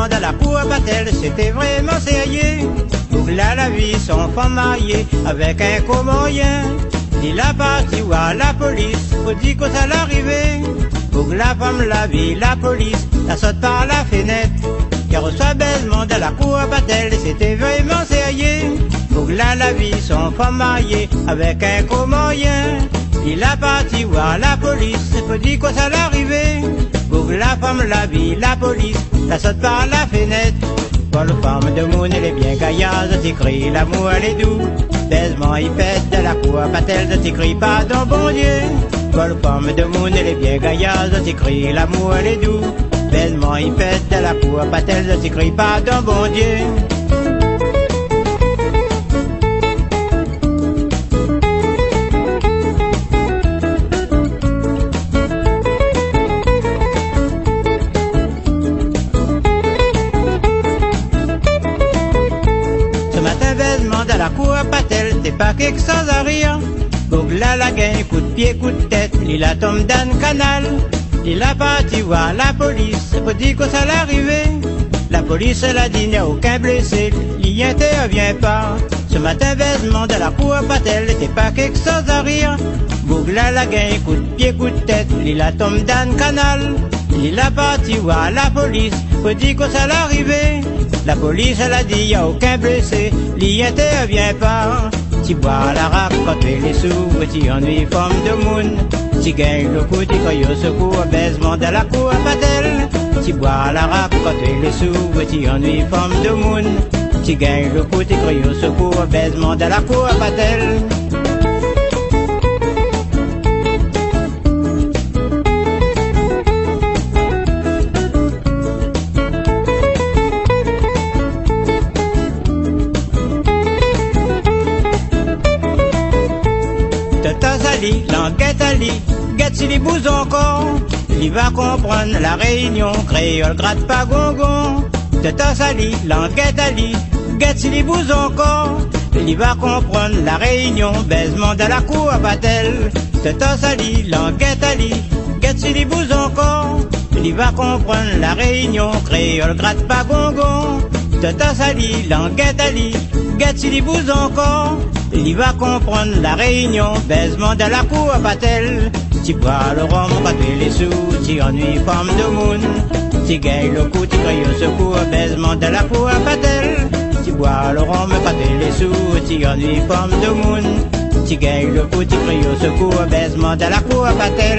baisement de la cour à Batel, c'était vraiment sérieux. Pour la vie, son femme mariée avec un commorien. Il a parti voir la police, faut dire que ça l'arrivait. Pour la femme, la vie, la police, la saute par la fenêtre. Il reçoit baisement de la cour à Batel, c'était vraiment sérieux. Pour la vie, son femme mariée avec un commorien. Il a parti voir la police, faut dire que ça l'arrivait. Pour la femme, la vie, la police, la saute par la fenêtre. Pour la femme de Moon, elle est bien gaillarde, t'écris l'amour, elle est doux. Baisement, il pète de la cour à Batel, t'écris pardon, bon Dieu. Pour la femme de Moon, elle est bien gaillarde, t'écris l'amour, elle est doux. Baisement, il pète de la cour à Batel, t'écris pardon, bon Dieu. De la cour à Batel, t'es pas quelque chose à rire. Bougla la gagne, coup de pied, coup de tête, il a tombé dans le canal. Il a parti voir la police, faut dire que ça l'arrivait. La police l'a dit, n'y a aucun blessé, il y intervient pas. Ce matin, baisement de la cour à Batel, t'es pas quelque chose à rire. Bougla la gagne, coup de pied, coup de tête, il a tombé dans le canal. Il a parti voir la police, faut dire que ça l'arrivait. La police elle a dit y'a aucun blessé, l'y intervient pas. Tu bois la rap quand tu les sous, tu ennuies femme de Moon. Tu gagnes le coup, tu croyes au secours, baisement de la cour à Batel. Tu bois la rap quand tu les sous, tu ennuies femme de Moon. Tu gagnes le coup, tu croyes au secours, baisement de la cour à Batel. L'enquête Ali, guette si les bouses encore. Il va comprendre la réunion, créole gratte pas gongon. Tata Sali, l'enquête Ali, guette si les bouses encore. Il va comprendre la réunion, baisement de la cour à Batel. Tata Sali, l'enquête Ali, guette si les bouses encore. Il va comprendre la réunion, créole gratte pas gongon. Tata Sali, l'enquête Ali, guette si les bouses encore. Il va comprendre la réunion, baisement de la cour à Batel. Tu bois le rhum, rater les sous, tu ennuies femme de Moon. Tu gagnes le coup, tu cries au secours, baisement de la cour à Batel. Tu bois le rhum, rater les sous, tu ennuies femme de Moon. Tu gagnes le coup, tu cries au secours, baisement de la cour à Batel.